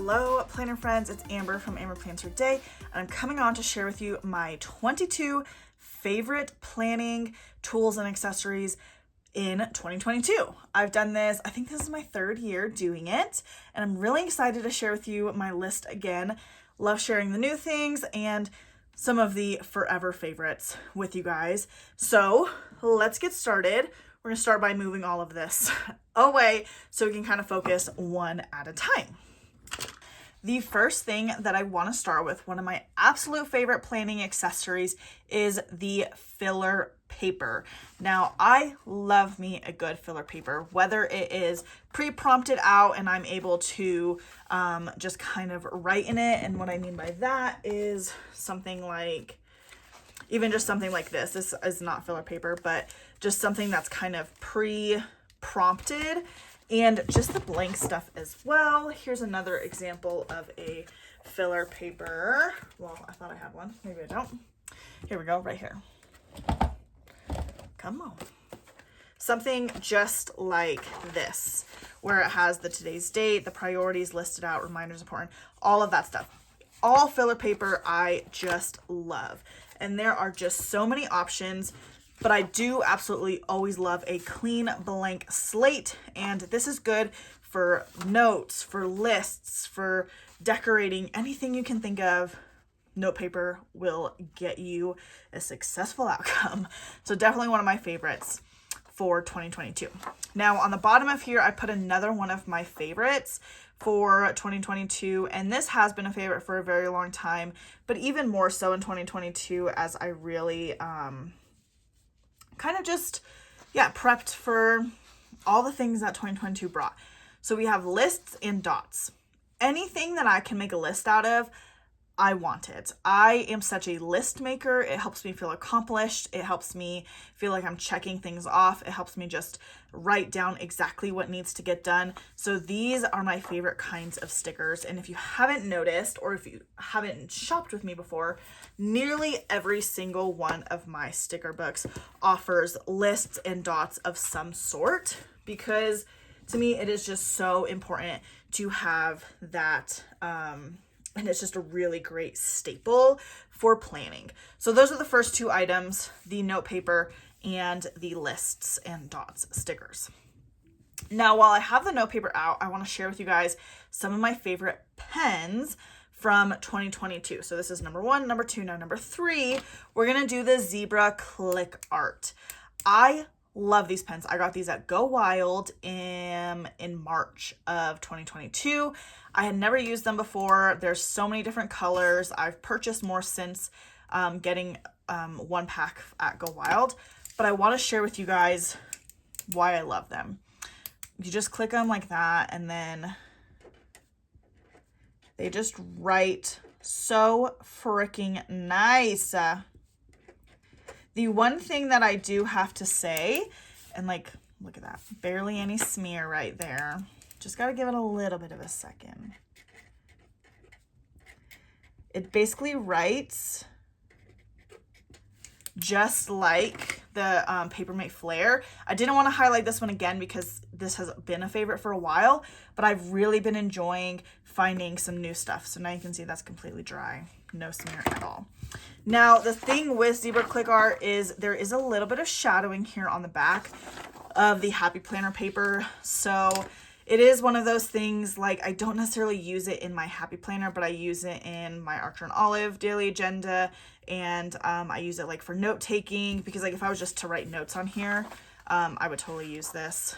Hello planner friends, it's Amber from AmberPlansHerDay, and I'm coming on to share with you my 22 favorite planning tools and accessories in 2022. I've done this, I think this is my third year doing it, and I'm really excited to share with you my list again. Love sharing the new things and some of the forever favorites with you guys. So let's get started. We're gonna start by moving all of this away so we can kind of focus one at a time. The first thing that I want to start with, one of my absolute favorite planning accessories, is the filler paper. Now, I love me a good filler paper, whether it is pre-prompted out and I'm able to just kind of write in it. And what I mean by that is something like, even just something like this. This is not filler paper, but just something that's kind of pre-prompted, and just the blank stuff as well. Here's another example of a filler paper. Well, I thought I had one. Maybe I don't. Here we go, right here. Come on. Something just like this, where it has the today's date, the priorities listed out, reminders important, all of that stuff. All filler paper I just love. And there are just so many options. But I do absolutely always love a clean blank slate, and this is good for notes, for lists, for decorating, anything you can think of. Note paper will get you a successful outcome. So definitely one of my favorites for 2022. Now on the bottom of here, I put another one of my favorites for 2022, and this has been a favorite for a very long time, but even more so in 2022 as I really kind of just, prepped for all the things that 2022 brought. So we have lists and dots. Anything that I can make a list out of, I want it. I am such a list maker. It helps me feel accomplished. It helps me feel like I'm checking things off. It helps me just write down exactly what needs to get done. So these are my favorite kinds of stickers. And if you haven't noticed, or if you haven't shopped with me before, nearly every single one of my sticker books offers lists and dots of some sort, because to me, it is just so important to have that, and it's just a really great staple for planning. So those are the first two items, the note paper and the lists and dots stickers. Now, while I have the note paper out, I want to share with you guys some of my favorite pens from 2022. So this is number 1, number 2, now number 3. We're going to do the Zebra Click Art. I love these pens. I got these at Go Wild in March of 2022. I had never used them before. There's so many different colors. I've purchased more since getting one pack at Go Wild, but I want to share with you guys why I love them. You just click them like that, and then they just write so freaking nice. The one thing that I do have to say, and like, look at that, barely any smear right there. Just got to give it a little bit of a second. It basically writes just like the Papermate Flare. I didn't want to highlight this one again because this has been a favorite for a while, but I've really been enjoying finding some new stuff. So now you can see that's completely dry, no smear at all. Now, the thing with Zebra Click Art is there is a little bit of shadowing here on the back of the Happy Planner paper. So it is one of those things, like, I don't necessarily use it in my Happy Planner, but I use it in my Archer and Olive daily agenda, and I use it like for note taking, because like if I was just to write notes on here, I would totally use this.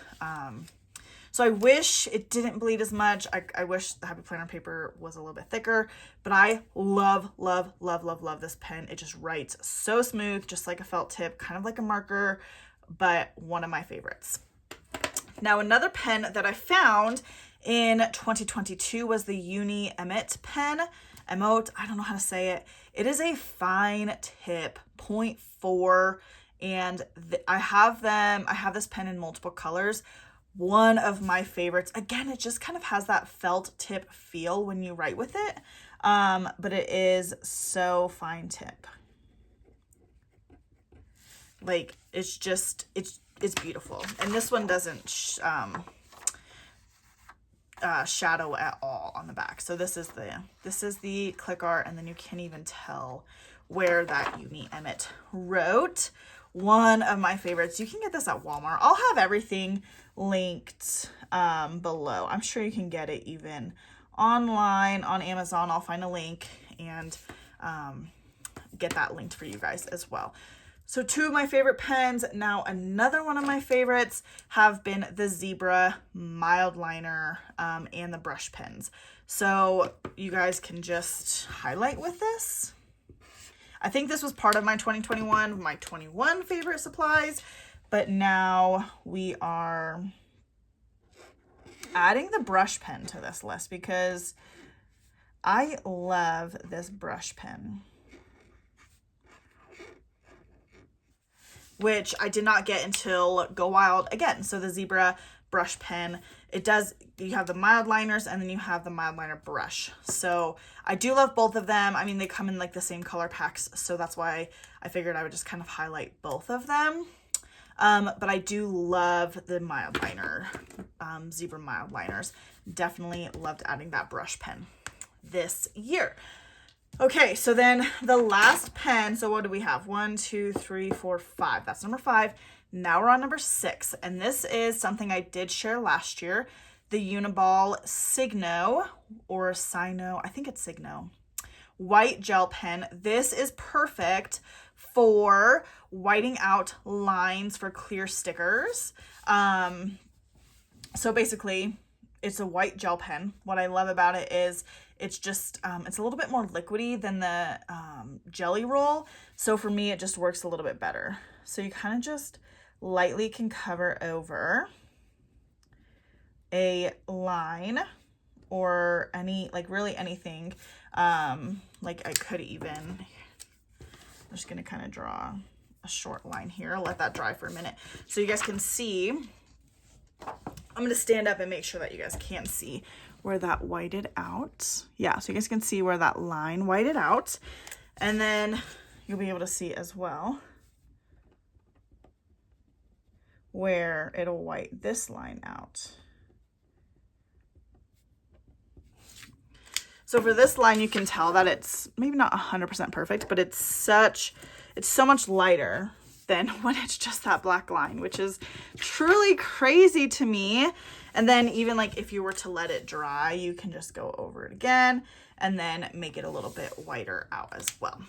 So I wish it didn't bleed as much. I wish the Happy Planner paper was a little bit thicker, but I love, love, love, love, love this pen. It just writes so smooth, just like a felt tip, kind of like a marker, but one of my favorites. Now, another pen that I found in 2022 was the Uni Emote pen. Emote, I don't know how to say it. It is a fine tip, 0.4, and I have this pen in multiple colors. One of my favorites. Again, it just kind of has that felt tip feel when you write with it, but it is so fine tip. Like, it's just, it's beautiful. And this one doesn't shadow at all on the back. So this is the click art, and then you can't even tell where that Uni Emmett wrote. One of my favorites. You can get this at Walmart. I'll have everything linked below. I'm sure you can get it even online on Amazon. I'll find a link and get that linked for you guys as well. So two of my favorite pens. Now another one of my favorites have been the Zebra mild liner and the brush pens. So you guys can just highlight with this. I think this was part of my 2021, my 21 favorite supplies, but now we are adding the brush pen to this list because I love this brush pen, which I did not get until Go Wild again. So the Zebra brush pen, you have the mild liners and then you have the mild liner brush. So I do love both of them. I mean, they come in like the same color packs, so that's why I figured I would just kind of highlight both of them. But I do love the mild liner, Zebra mild liners. Definitely loved adding that brush pen this year. Okay, so then the last pen, so what do we have? 1, 2, 3, 4, 5. That's number 5. Now we're on number 6, and this is something I did share last year, the Uniball Signo, or Sino, I think it's Signo, white gel pen. This is perfect for whiting out lines for clear stickers. So basically, it's a white gel pen. What I love about it is it's just, it's a little bit more liquidy than the jelly roll. So for me, it just works a little bit better. So you kind of just lightly can cover over a line or any, like really anything. Like I could even, I'm just going to kind of draw a short line here. I'll let that dry for a minute so you guys can see. I'm going to stand up and make sure that you guys can see where that whited out. Yeah, so you guys can see where that line whited out. And then you'll be able to see as well where it'll white this line out. So for this line, you can tell that it's maybe not 100% perfect, but it's so much lighter than when it's just that black line, which is truly crazy to me. And then even like if you were to let it dry, you can just go over it again and then make it a little bit whiter out as well.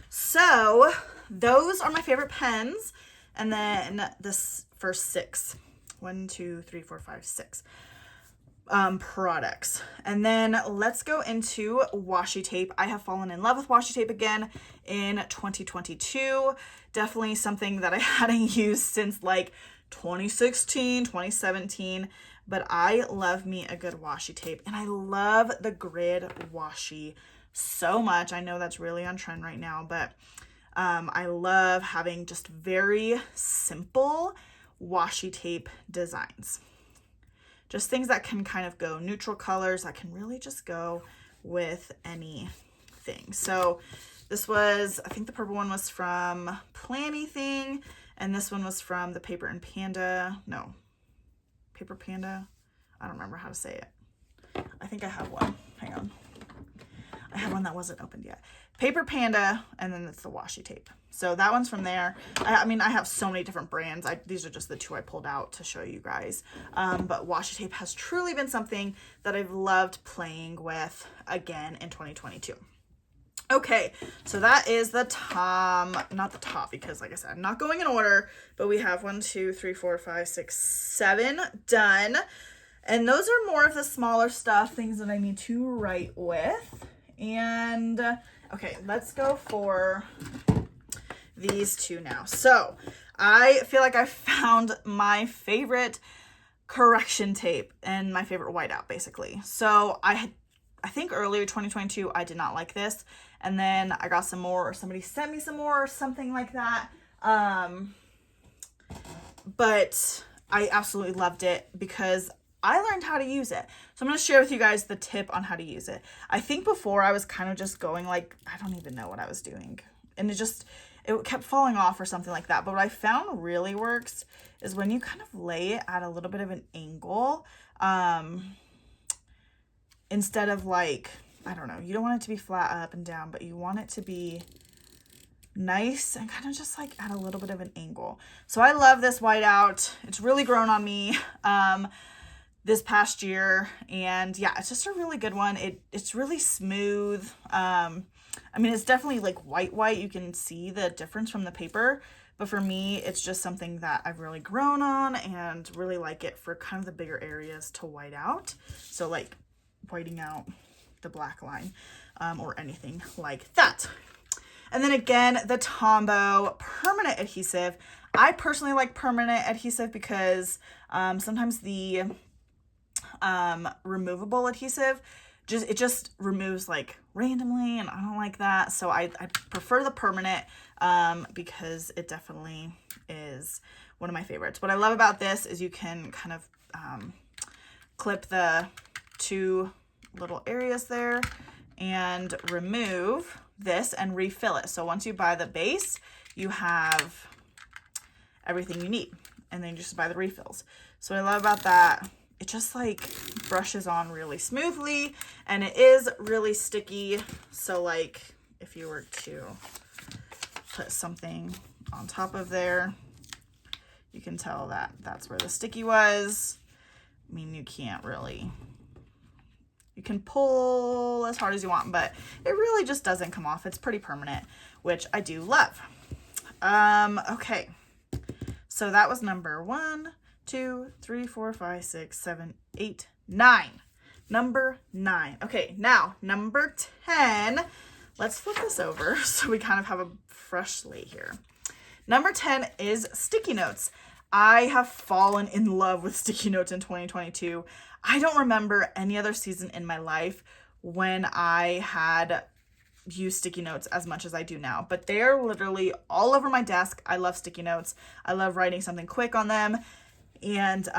So those are my favorite pens. And then this first 6, 1, 2, 3, 4, 5, 6 products. And then let's go into washi tape. I have fallen in love with washi tape again in 2022. Definitely something that I hadn't used since like 2016, 2017, but I love me a good washi tape, and I love the grid washi so much. I know that's really on trend right now, but I love having just very simple washi tape designs. Just things that can kind of go neutral colors, that can really just go with anything. So this was, I think the purple one was from Planny Thing, and this one was from the Paper and Panda. No, Paper Panda. I don't remember how to say it. I think I have one. Hang on. I have one that wasn't opened yet. Paper Panda, and then it's the washi tape. So that one's from there. I mean, I have so many different brands. These are just the 2 I pulled out to show you guys. But washi tape has truly been something that I've loved playing with again in 2022. Okay, so that is the top, not the top, because like I said, I'm not going in order, but we have 1, 2, 3, 4, 5, 6, 7 done. And those are more of the smaller stuff, things that I need to write with. And okay, let's go for these 2 now. So I feel like I found my favorite correction tape and my favorite whiteout, basically. So I think earlier 2022, I did not like this. And then I got some more, or somebody sent me some more, or something like that. But I absolutely loved it because I learned how to use it. So I'm going to share with you guys the tip on how to use it. I think before I was kind of just going like, I don't even know what I was doing. And it kept falling off or something like that. But what I found really works is when you kind of lay it at a little bit of an angle. instead of like, I don't know, you don't want it to be flat up and down, but you want it to be nice and kind of just like at a little bit of an angle. So I love this whiteout. It's really grown on me this past year, and yeah, it's just a really good one. It's really smooth. I mean, it's definitely like white. You can see the difference from the paper, but for me, it's just something that I've really grown on and really like it for kind of the bigger areas to white out. So like whiting out the black line or anything like that. And then again, the Tombow permanent adhesive. I personally like permanent adhesive because sometimes the removable adhesive just removes like randomly, and I don't like that. So I prefer the permanent because it definitely is one of my favorites. What I love about this is you can kind of clip the two little areas there and remove this and refill it. So once you buy the base, you have everything you need, and then you just buy the refills. So what I love about that, it just like brushes on really smoothly, and it is really sticky. So like if you were to put something on top of there, you can tell that that's where the sticky was. I mean, you can't really, you can pull as hard as you want, but it really just doesn't come off. It's pretty permanent, which I do love. Okay, so that was number 1, 2, 3, 4, 5, 6, 7, 8, 9. Number 9. Okay, now number 10. Let's flip this over so we kind of have a fresh slate here. Number 10 is sticky notes. I have fallen in love with sticky notes in 2022. I don't remember any other season in my life when I had used sticky notes as much as I do now, but they're literally all over my desk. I love sticky notes. I love writing something quick on them, and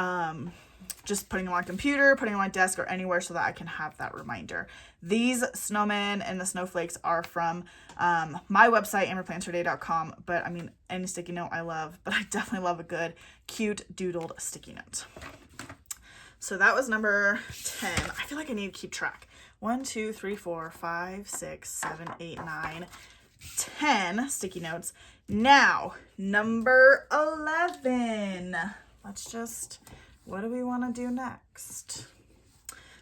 just putting them on my computer, putting them on my desk, or anywhere so that I can have that reminder. These snowmen and the snowflakes are from my website, AmberPlansHerDay.com, but I mean, any sticky note I love, but I definitely love a good, cute, doodled sticky note. So that was number 10. I feel like I need to keep track. 1, 2, 3, 4, 5, 6, 7, 8, 9, 10 sticky notes. Now, number 11. Let's just, what do we want to do next?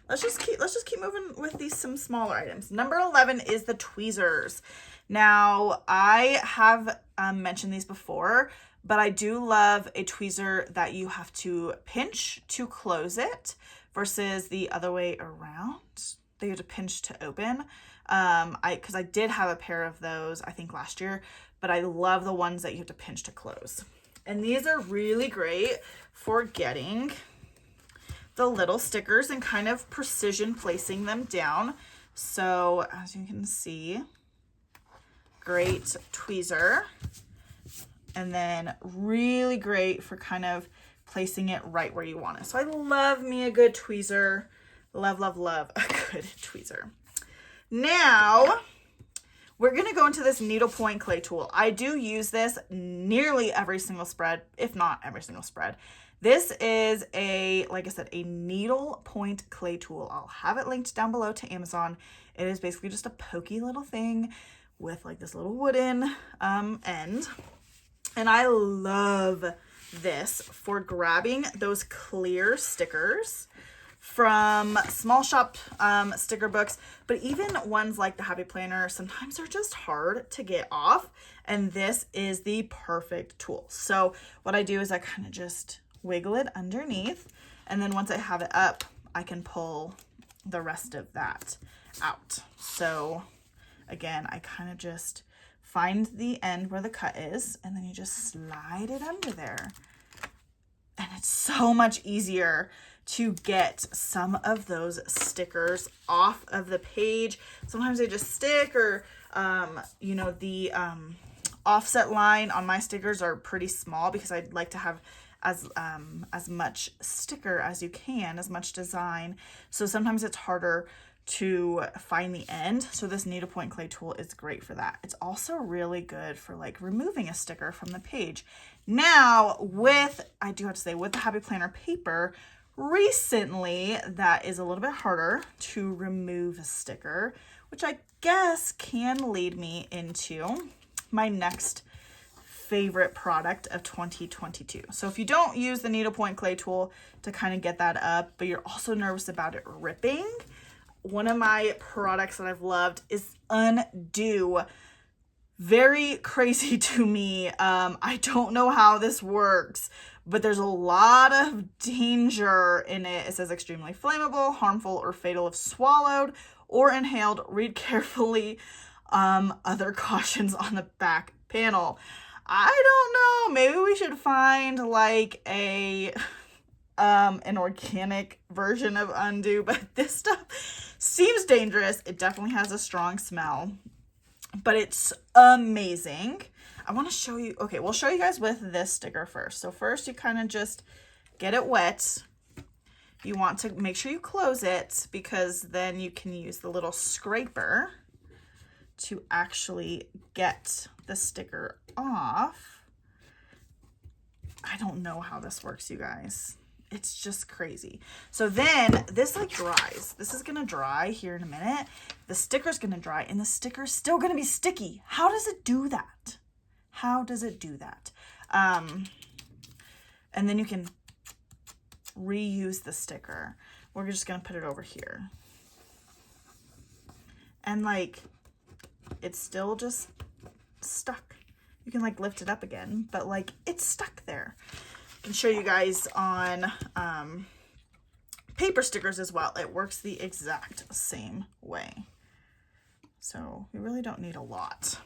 Let's just keep moving with these some smaller items. Number 11 is the tweezers. Now, I have mentioned these before, but I do love a tweezer that you have to pinch to close it versus the other way around. That you have to pinch to open. Because I did have a pair of those, I think last year, but I love the ones that you have to pinch to close. And these are really great for getting the little stickers and kind of precision placing them down. So as you can see, great tweezer. And then really great for kind of placing it right where you want it. So I love me a good tweezer. Love, love, love a good tweezer. Now, we're going to go into this needlepoint clay tool. I do use this nearly every single spread, if not every single spread. This is like I said, a needlepoint clay tool. I'll have it linked down below to Amazon. It is basically just a pokey little thing with like this little wooden end. And I love this for grabbing those clear stickers from small shop sticker books, but even ones like the Happy Planner, sometimes they're just hard to get off, and this is the perfect tool. So what I do is I kind of just wiggle it underneath, and then once I have it up, I can pull the rest of that out. So again, I kind of just find the end where the cut is, and then you just slide it under there. And it's so much easier to get some of those stickers off of the page. Sometimes they just stick, or, you know, the offset line on my stickers are pretty small because I'd like to have as much sticker as you can, as much design. So sometimes it's harder to find the end. So this needlepoint clay tool is great for that. It's also really good for like removing a sticker from the page. Now with, I do have to say, with the Happy Planner paper, recently that is a little bit harder to remove a sticker, which I guess can lead me into my next favorite product of 2022. So if you don't use the needlepoint clay tool to kind of get that up, but you're also nervous about it ripping, one of my products that I've loved is Undo. Very crazy to me. I don't know how this works, but there's a lot of danger in it. It says extremely flammable, harmful, or fatal if swallowed or inhaled. Read carefully. Other cautions on the back panel. I don't know. Maybe we should find like an organic version of Undo, but this stuff seems dangerous. It definitely has a strong smell, but it's amazing. I want to show you. Okay, we'll show you guys with this sticker first. So first you kind of just get it wet. You want to make sure you close it because then you can use the little scraper to actually get the sticker off. I don't know how this works, you guys. It's just crazy. So then this like dries. This is going to dry here in a minute. The sticker's going to dry and the sticker's still going to be sticky. How does it do that? How does it do that? And then you can reuse the sticker. We're just going to put it over here. And like, it's still just stuck. You can like lift it up again, but like it's stuck there. I can show you guys on paper stickers as well. It works the exact same way. So you really don't need a lot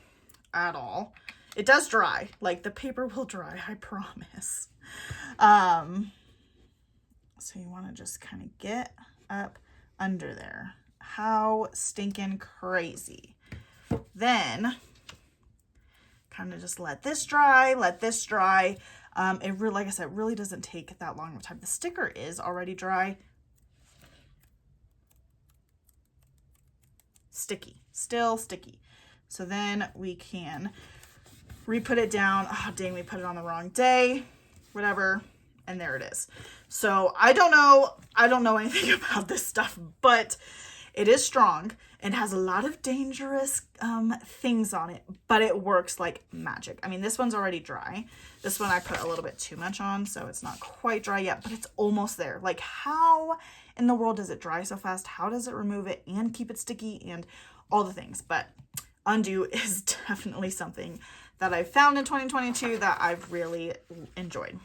at all. It does dry. Like the paper will dry, I promise. So you want to just kind of get up under there. How stinking crazy. Then kind of just let this dry, let this dry. It really, like I said, really doesn't take that long of a time. The sticker is already dry. Sticky, still sticky. So then we can re-put it down. Oh, dang, we put it on the wrong day, whatever. And there it is. So I don't know anything about this stuff, but it is strong and has a lot of dangerous things on it, but it works like magic. I mean, this one's already dry. This one I put a little bit too much on, so it's not quite dry yet, but it's almost there. Like, how in the world does it dry so fast? How does it remove it and keep it sticky and all the things? But Undo is definitely something that I've found in 2022 that I've really enjoyed.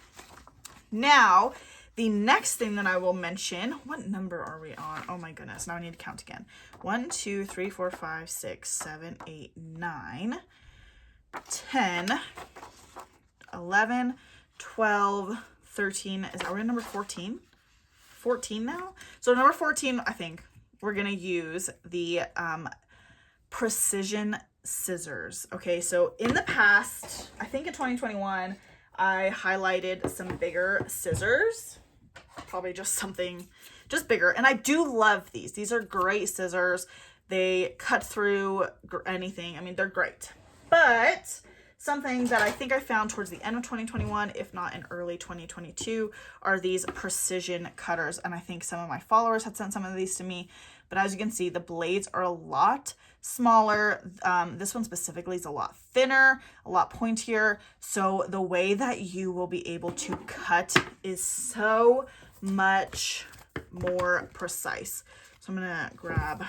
Now, the next thing that I will mention, what number are we on? Oh my goodness, now I need to count again. 1, 2, 3, 4, 5, 6, 7, 8, 9, 10, 11, 12, 13. Are we on number 14? 14 now? So number 14, I think we're going to use the precision scissors. Okay, so in the past, I think in 2021, I highlighted some bigger scissors. Probably just something just bigger. And I do love these. These are great scissors. They cut through anything. I mean, they're great. But something that I think I found towards the end of 2021, if not in early 2022, are these precision cutters. And I think some of my followers had sent some of these to me. But as you can see, the blades are a lot smaller. This one specifically is a lot thinner, a lot pointier. So the way that you will be able to cut is so much more precise. So I'm gonna grab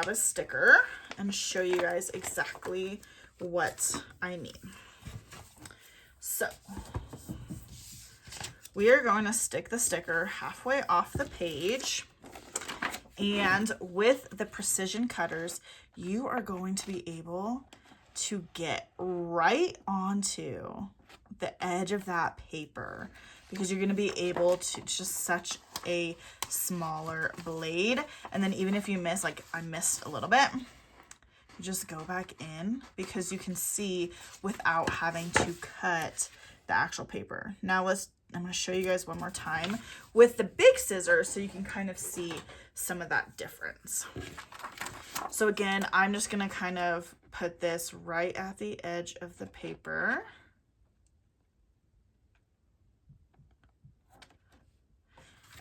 a sticker and show you guys exactly what I mean. So we are going to stick the sticker halfway off the page. And with the precision cutters, you are going to be able to get right onto the edge of that paper because you're going to be able to just such a smaller blade. And then even if you miss, like I missed a little bit, you just go back in because you can see without having to cut the actual paper. Now I'm going to show you guys one more time with the big scissors so you can kind of see some of that difference. So again, I'm just going to kind of put this right at the edge of the paper.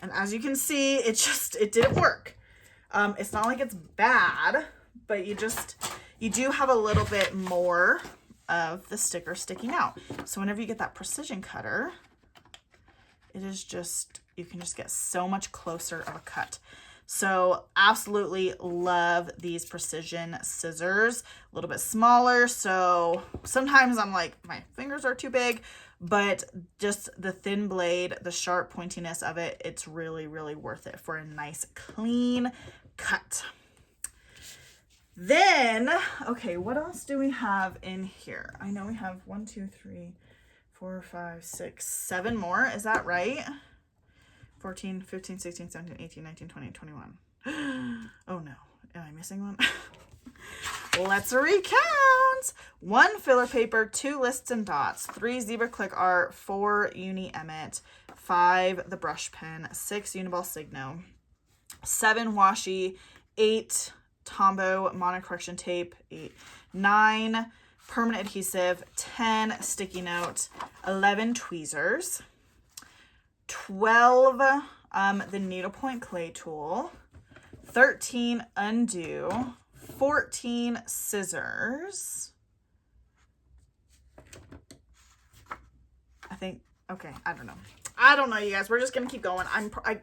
And as you can see, it didn't work. It's not like it's bad, but you do have a little bit more of the sticker sticking out. So whenever you get that precision cutter, it is just, you can just get so much closer of a cut. So absolutely love these precision scissors, a little bit smaller. So sometimes I'm like, my fingers are too big, but just the thin blade, the sharp pointiness of it, it's really, really worth it for a nice clean cut. Then, okay, what else do we have in here? I know we have 1, 2, 3, 4, 5, 6, 7 more. Is that right? 14, 15, 16, 17, 18, 19, 20, 21. Oh no, am I missing one? Let's recount. 1 filler paper, 2 lists and dots, 3 zebra click art, 4 uni Emmett, 5 the brush pen, 6 Uniball Signo, 7 washi, 8 Tombow monocorrection tape, 9 permanent adhesive, 10 sticky note, 11 tweezers, 12 the needlepoint clay tool, 13 undo, 14 scissors. I think, okay, I don't know, you guys. We're just gonna keep going.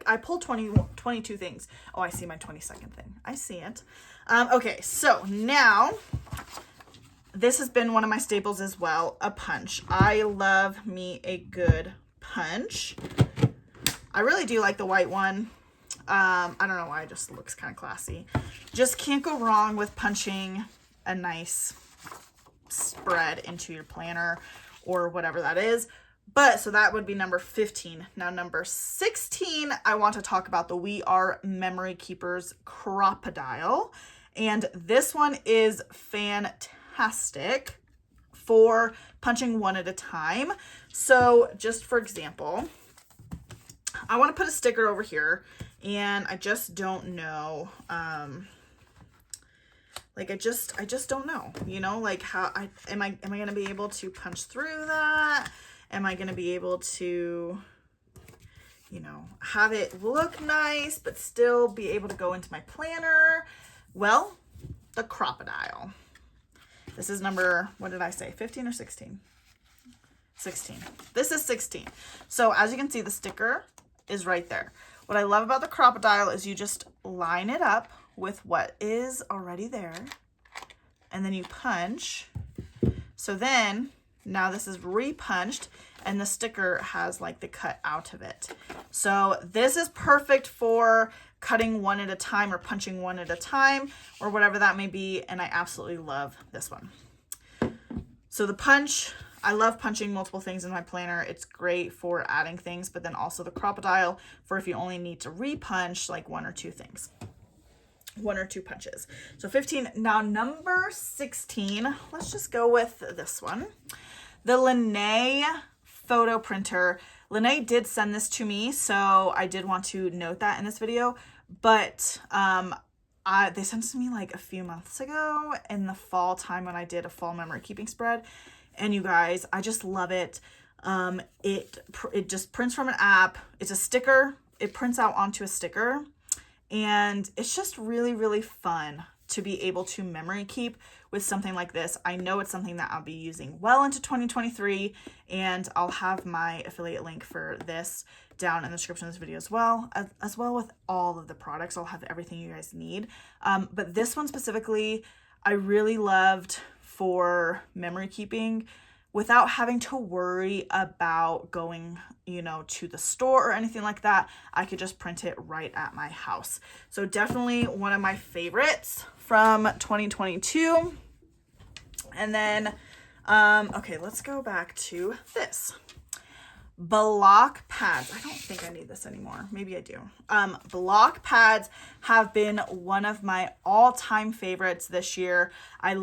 I pulled 22 things. Oh, I see my 22nd thing. I see it. Okay, so now this has been one of my staples as well, a punch. I love me a good punch. I really do like the white one. I don't know why, it just looks kind of classy. Just can't go wrong with punching a nice spread into your planner or whatever that is. But so that would be number 15. Now number 16, I want to talk about the We Are Memory Keepers Crocodile. And this one is fantastic for punching one at a time. So just for example, I want to put a sticker over here, and I just don't know, like I just don't know, you know, like how am I going to be able to punch through that? Am I going to be able to, you know, have it look nice, but still be able to go into my planner? Well, the crocodile. This is number, what did I say? 15 or 16? 16. This is 16. So as you can see, the sticker is right there. What I love about the crocodile is you just line it up with what is already there, and then you punch. So then now this is repunched and the sticker has like the cut out of it. So this is perfect for cutting one at a time or punching one at a time or whatever that may be. And I absolutely love this one. So the punch, I love punching multiple things in my planner. It's great for adding things, but then also the crocodile for if you only need to repunch like 1 or 2 things. 1 or 2 punches. So 15. Now number 16, let's just go with this one. The Lene photo printer. Lene did send this to me, so I did want to note that in this video, but they sent it to me like a few months ago in the fall time when I did a fall memory keeping spread. And you guys, I just love it. It just prints from an app. It's a sticker. It prints out onto a sticker. And it's just really, really fun to be able to memory keep with something like this. I know it's something that I'll be using well into 2023, and I'll have my affiliate link for this down in the description of this video as well with all of the products. I'll have everything you guys need. But this one specifically, I really loved for memory keeping without having to worry about going, you know, to the store or anything like that. I could just print it right at my house. So definitely one of my favorites from 2022. And then, okay, let's go back to this. Block pads. I don't think I need this anymore. Maybe I do. Block pads have been one of my all-time favorites this year. I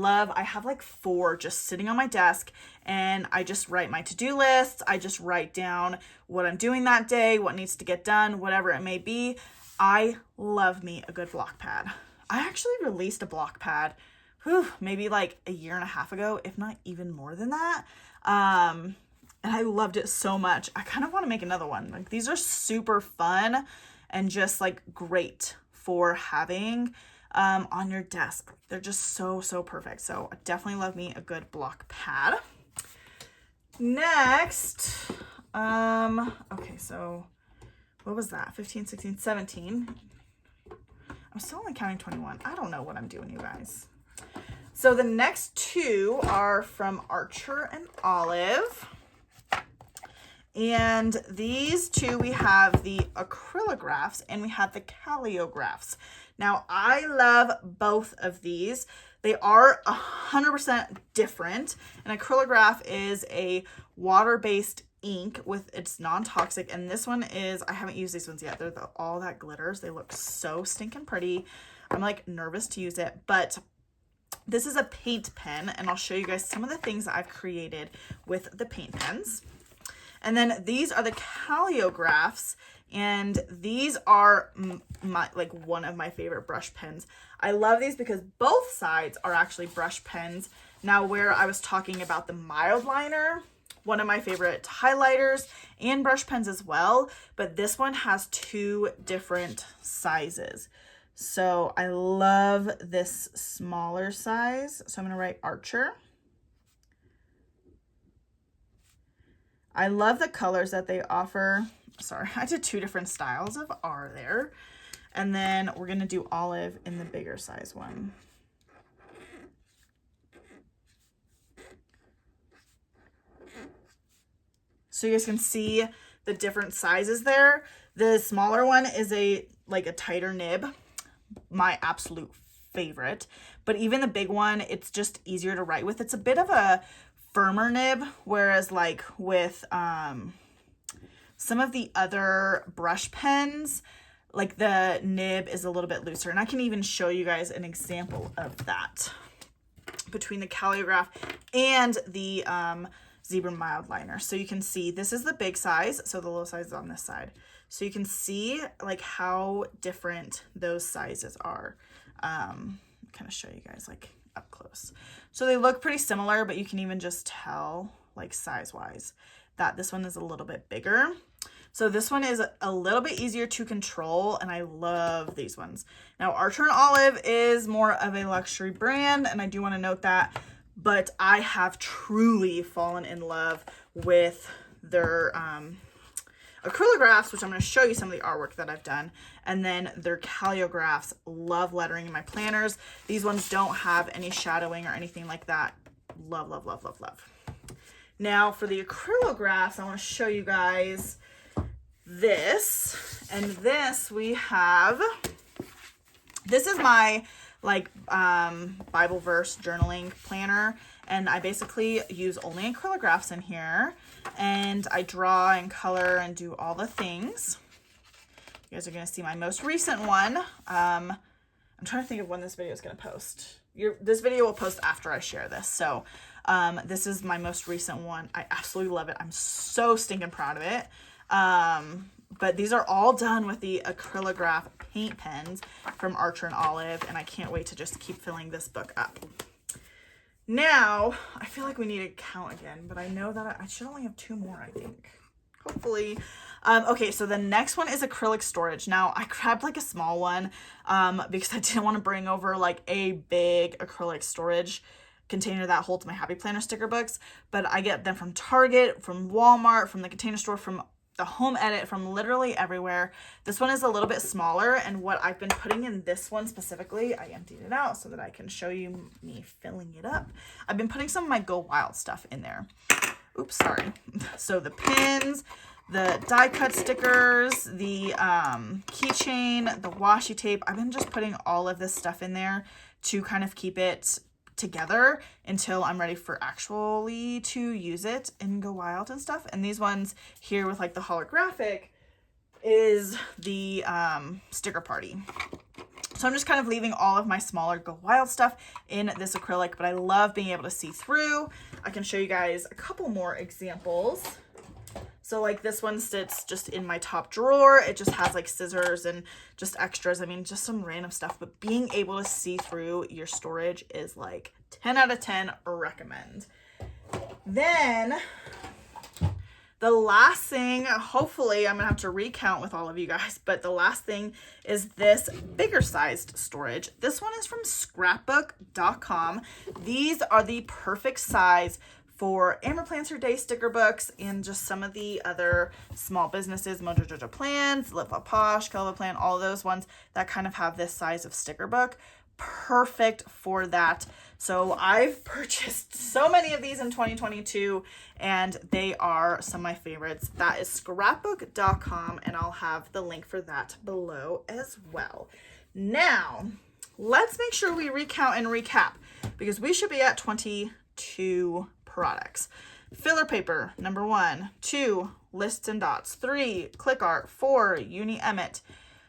have like 4 just sitting on my desk, and I just write my to-do lists. I just write down what I'm doing that day, what needs to get done, whatever it may be. I love me a good block pad. I actually released a block pad, maybe like a year and a half ago, if not even more than that. and I loved it so much. I kind of want to make another one. Like, these are super fun and just like great for having on your desk. They're just so perfect. So I definitely love me a good block pad. Next, okay, so what was that? 15, 16, 17. I'm still only counting 21. I don't know what I'm doing, you guys. So the next two are from Archer and Olive. And these two, we have the Acrylographs and we have the Acrylographs. Now, I love both of these. They are 100% different. An Acrylograph is a water-based ink with it's non-toxic, and this one is, I haven't used these ones yet. They're all that glitters. They look so stinking pretty. I'm like nervous to use it, but this is a paint pen, and I'll show you guys some of the things that I've created with the paint pens. And then these are the Acrylographs, and these are one of my favorite brush pens. I love these because both sides are actually brush pens. Now, where I was talking about the mild liner, one of my favorite highlighters and brush pens as well, but this one has two different sizes. So I love this smaller size. So I'm gonna write Archer. I love the colors that they offer. Sorry, I did two different styles of R there. And then we're gonna do Olive in the bigger size one. So you guys can see the different sizes there. The smaller one is a tighter nib, my absolute favorite. But even the big one, it's just easier to write with. It's a bit of a firmer nib, whereas like with some of the other brush pens, like the nib is a little bit looser. And I can even show you guys an example of that between the Acrylograph and the Zebra mild liner. So you can see this is the big size, so the little size is on this side. So you can see like how different those sizes are. Kind of show you guys like up close. So they look pretty similar, but you can even just tell like size wise that this one is a little bit bigger. So this one is a little bit easier to control, and I love these ones. Now, Archer and Olive is more of a luxury brand, and I do want to note that, but I have truly fallen in love with their Acrylographs, which I'm going to show you some of the artwork that I've done, and then their Acrylographs. Love lettering in my planners. These ones don't have any shadowing or anything like that. Love, love, love, love, love. Now for the Acrylographs, I want to show you guys this, and this we have, this is my Bible verse journaling planner, and I basically use only Acrylographs in here, and I draw and color and do all the things. You guys are going to see my most recent one. I'm trying to think of when this video is going to post. This video will post after I share this. So this is my most recent one. I absolutely love it. I'm so stinking proud of it. But these are all done with the Acrylograph paint pens from Archer and Olive, and I can't wait to just keep filling this book up. Now, I feel like we need to count again, but I know that I should only have two more, I think. Hopefully. Okay, so the next one is Acrylic Storage. Now, I grabbed like a small one because I didn't want to bring over like a big acrylic storage container that holds my Happy Planner sticker books, but I get them from Target, from Walmart, from the Container Store, from the Home Edit, from literally everywhere. This one is a little bit smaller, and what I've been putting in this one specifically, I emptied it out so that I can show you me filling it up. I've been putting some of my Go Wild stuff in there. Oops, sorry. So the pins, the die cut stickers, the keychain, the washi tape. I've been just putting all of this stuff in there to kind of keep it together until I'm ready for actually to use it and Go Wild and stuff. And these ones here with like the holographic is the sticker party. So I'm just kind of leaving all of my smaller Go Wild stuff in this acrylic, but I love being able to see through. I can show you guys a couple more examples. So like this one sits just in my top drawer. It just has like scissors and just extras. I mean, just some random stuff, but being able to see through your storage is like 10 out of 10 recommend. Then The last thing, hopefully I'm gonna have to recount with all of you guys, but the last thing is this bigger sized storage. This one is from scrapbook.com. These are the perfect size for AmberPlansHerDay sticker books and just some of the other small businesses, Mojo Jojo Plans, Live Up Posh, Kelva Plan, all those ones that kind of have this size of sticker book. Perfect for that. So I've purchased so many of these in 2022 and they are some of my favorites. That is scrapbook.com and I'll have the link for that below as well. Now, let's make sure we recount and recap because we should be at 22 products. Filler paper, number 1. 2, lists and dots. 3, click art. 4, Uni Emmett.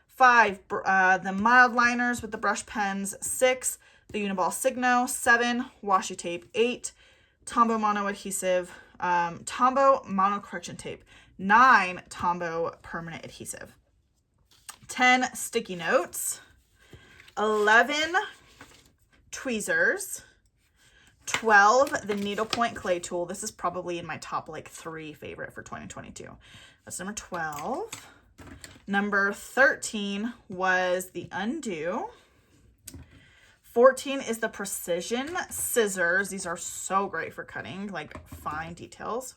5, the mild liners with the brush pens. 6, the Uniball Signo. 7, washi tape. 8, Tombow mono adhesive, Tombow mono correction tape. 9, Tombow permanent adhesive. 10, sticky notes. 11, tweezers. 12, the needlepoint clay tool. This is probably in my top like 3 favorite for 2022. That's number 12. Number 13 was the undo. 14 is the precision scissors. These are so great for cutting like fine details.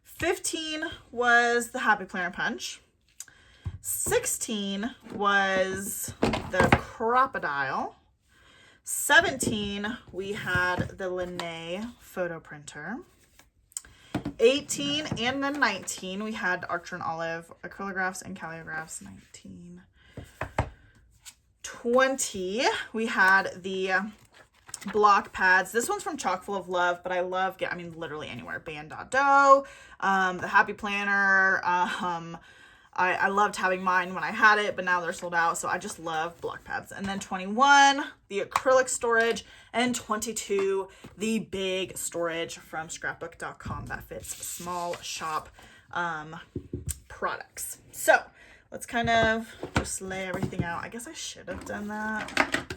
15 was the Happy Planner Punch. 16 was the Crocodile. 17, we had the Linné photo printer. 18 and then 19, we had Archer and Olive acrylographs and calligraphs. 19. 20, we had the block pads. This one's from Chock full of Love, but I love, literally anywhere. Band.do, the Happy Planner, I loved having mine when I had it, but now they're sold out. So I just love block pads. And then 21, the Acrylic Storage, and 22, the big storage from scrapbook.com that fits small shop products. So let's kind of just lay everything out. I guess I should have done that.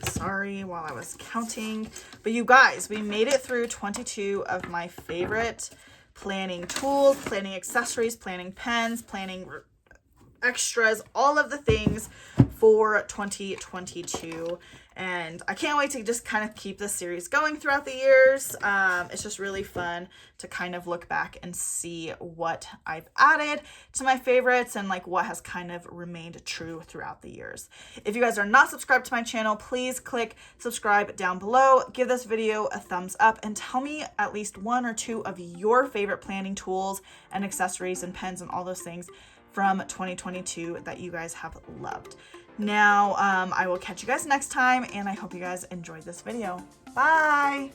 Sorry while I was counting. But you guys, we made it through 22 of my favorite planning tools, planning accessories, planning pens, planning extras, all of the things for 2022, and I can't wait to just kind of keep this series going throughout the years. It's just really fun to kind of look back and see what I've added to my favorites and like what has kind of remained true throughout the years. If you guys are not subscribed to my channel, please click subscribe down below, give this video a thumbs up, and tell me at least 1 or 2 of your favorite planning tools and accessories and pens and all those things from 2022 that you guys have loved. Now, I will catch you guys next time, and I hope you guys enjoyed this video. Bye!